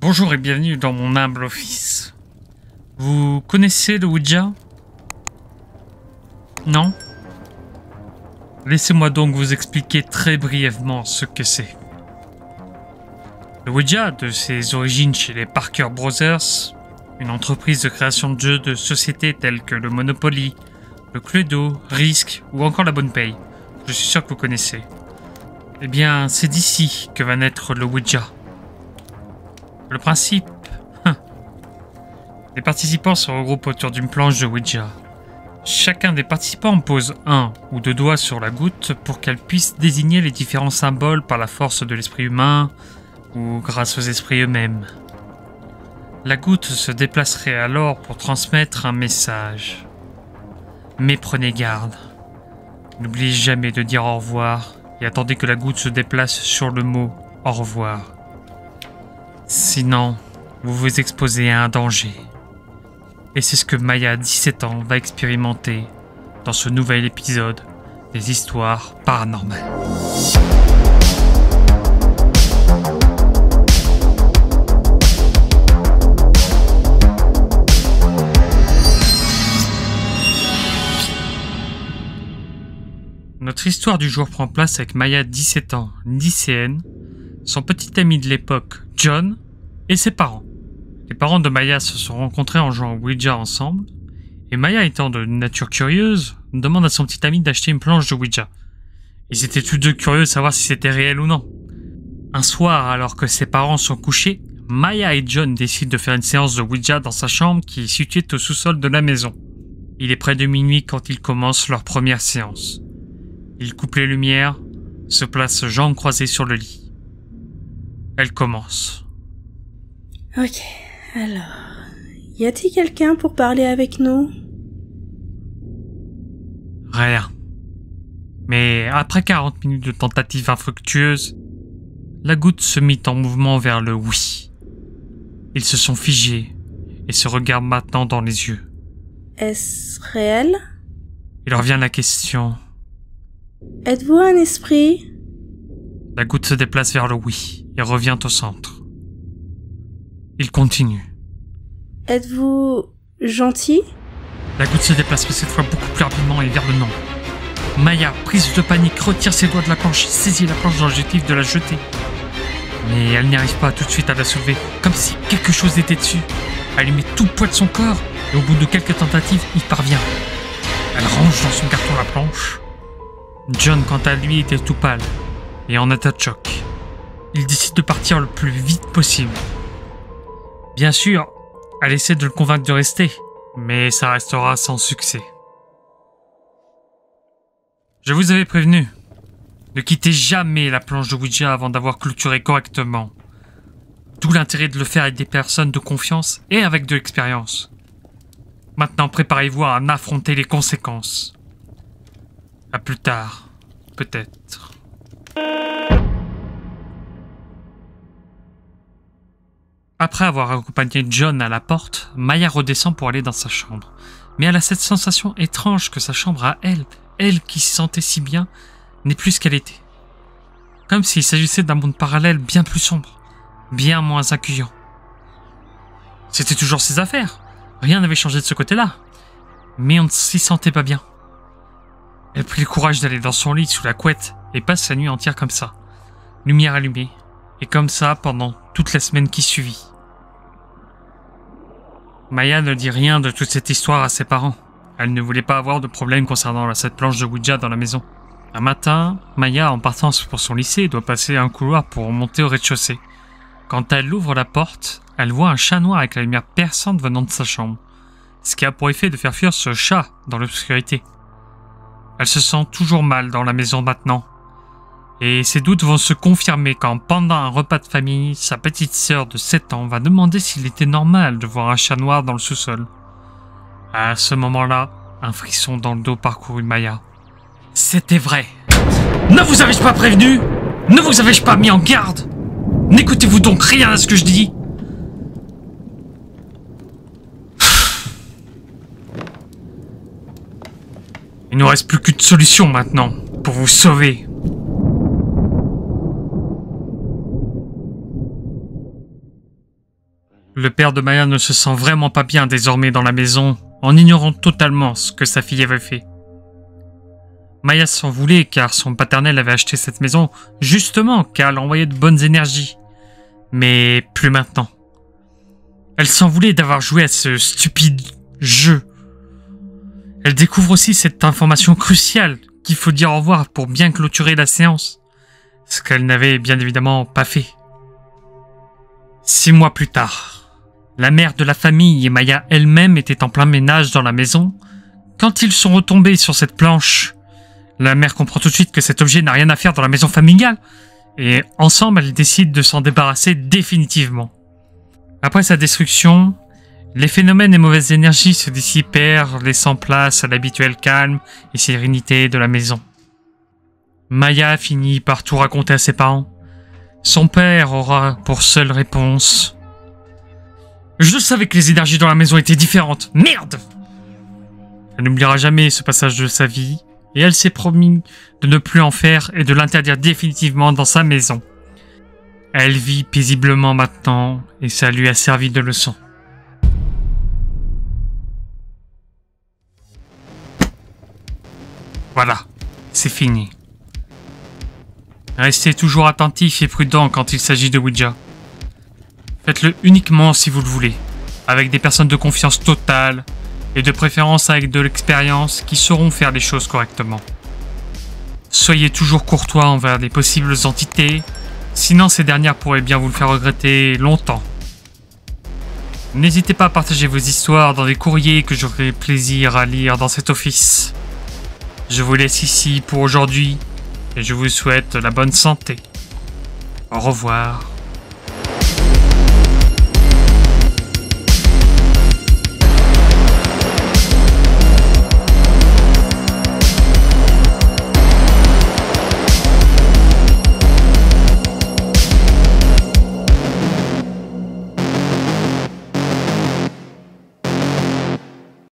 Bonjour et bienvenue dans mon humble office. Vous connaissez le Ouija? Non? Laissez-moi donc vous expliquer très brièvement ce que c'est. Le Ouija, de ses origines chez les Parker Brothers, une entreprise de création de jeux de société tels que le Monopoly, le Cluedo, Risk ou encore la Bonne Paye. Je suis sûr que vous connaissez. Eh bien, c'est d'ici que va naître le Ouija. Le principe, les participants se regroupent autour d'une planche de Ouija. Chacun des participants pose un ou deux doigts sur la goutte pour qu'elle puisse désigner les différents symboles par la force de l'esprit humain ou grâce aux esprits eux-mêmes. La goutte se déplacerait alors pour transmettre un message. Mais prenez garde. N'oubliez jamais de dire au revoir et attendez que la goutte se déplace sur le mot au revoir. Sinon, vous vous exposez à un danger. Et c'est ce que Maya, 17 ans, va expérimenter dans ce nouvel épisode des histoires paranormales. Notre histoire du jour prend place avec Maya, 17 ans, lycéenne, son petit ami de l'époque, John, et ses parents. Les parents de Maya se sont rencontrés en jouant au Ouija ensemble, et Maya, étant de nature curieuse, demande à son petit ami d'acheter une planche de Ouija. Ils étaient tous deux curieux de savoir si c'était réel ou non. Un soir, alors que ses parents sont couchés, Maya et John décident de faire une séance de Ouija dans sa chambre qui est située au sous-sol de la maison. Il est près de minuit quand ils commencent leur première séance. Ils coupent les lumières, se placent jambes croisées sur le lit. Elle commence. Ok, alors... Y a-t-il quelqu'un pour parler avec nous? Rien. Mais après 40 minutes de tentatives infructueuses, la goutte se mit en mouvement vers le oui. Ils se sont figés et se regardent maintenant dans les yeux. Est-ce réel? Il revient la question. Êtes-vous un esprit? La goutte se déplace vers le oui et revient au centre. Il continue. Êtes-vous gentil? La goutte se déplace cette fois beaucoup plus rapidement et vers le non. Maya, prise de panique, retire ses doigts de la planche, saisit la planche dans l'objectif de la jeter. Mais elle n'y arrive pas tout de suite à la soulever, comme si quelque chose était dessus. Elle lui met tout le poids de son corps et au bout de quelques tentatives, il parvient. Elle range dans son carton la planche. John, quant à lui, était tout pâle et en état de choc. Il décide de partir le plus vite possible. Bien sûr, elle essaie de le convaincre de rester, mais ça restera sans succès. Je vous avais prévenu, ne quittez jamais la planche de Ouija avant d'avoir clôturé correctement. D'où l'intérêt de le faire avec des personnes de confiance et avec de l'expérience. Maintenant, préparez-vous à en affronter les conséquences. À plus tard, peut-être. Après avoir accompagné John à la porte, Maya redescend pour aller dans sa chambre. Mais elle a cette sensation étrange que sa chambre à elle qui se sentait si bien, n'est plus ce qu'elle était. Comme s'il s'agissait d'un monde parallèle bien plus sombre, bien moins accueillant. C'était toujours ses affaires, rien n'avait changé de ce côté-là. Mais on ne s'y sentait pas bien. Elle prit le courage d'aller dans son lit sous la couette et passe sa nuit entière comme ça, lumière allumée, et comme ça pendant toute la semaine qui suivit. Maya ne dit rien de toute cette histoire à ses parents. Elle ne voulait pas avoir de problème concernant cette planche de Ouija dans la maison. Un matin, Maya, en partant pour son lycée, doit passer un couloir pour monter au rez-de-chaussée. Quand elle ouvre la porte, elle voit un chat noir avec la lumière perçante venant de sa chambre, ce qui a pour effet de faire fuir ce chat dans l'obscurité. Elle se sent toujours mal dans la maison maintenant. Et ses doutes vont se confirmer quand, pendant un repas de famille, sa petite sœur de 7 ans va demander s'il était normal de voir un chat noir dans le sous-sol. À ce moment-là, un frisson dans le dos parcourut Maya. C'était vrai. Ne vous avais-je pas prévenu? Ne vous avais-je pas mis en garde? N'écoutez-vous donc rien à ce que je dis? Il ne nous reste plus qu'une solution maintenant pour vous sauver. Le père de Maya ne se sent vraiment pas bien désormais dans la maison, en ignorant totalement ce que sa fille avait fait. Maya s'en voulait car son paternel avait acheté cette maison justement car elle envoyait de bonnes énergies. Mais plus maintenant. Elle s'en voulait d'avoir joué à ce stupide jeu. Elle découvre aussi cette information cruciale qu'il faut dire au revoir pour bien clôturer la séance, ce qu'elle n'avait bien évidemment pas fait. 6 mois plus tard. La mère de la famille et Maya elle-même étaient en plein ménage dans la maison. Quand ils sont retombés sur cette planche, la mère comprend tout de suite que cet objet n'a rien à faire dans la maison familiale. Et ensemble, elles décident de s'en débarrasser définitivement. Après sa destruction, les phénomènes et mauvaises énergies se dissipèrent, laissant place à l'habituel calme et sérénité de la maison. Maya finit par tout raconter à ses parents. Son père aura pour seule réponse: je savais que les énergies dans la maison étaient différentes. Merde! Elle n'oubliera jamais ce passage de sa vie, et elle s'est promis de ne plus en faire et de l'interdire définitivement dans sa maison. Elle vit paisiblement maintenant, et ça lui a servi de leçon. Voilà, c'est fini. Restez toujours attentif et prudent quand il s'agit de Ouija. Faites-le uniquement si vous le voulez, avec des personnes de confiance totale et de préférence avec de l'expérience qui sauront faire les choses correctement. Soyez toujours courtois envers les possibles entités, sinon ces dernières pourraient bien vous le faire regretter longtemps. N'hésitez pas à partager vos histoires dans des courriers que j'aurai plaisir à lire dans cet office. Je vous laisse ici pour aujourd'hui et je vous souhaite la bonne santé. Au revoir.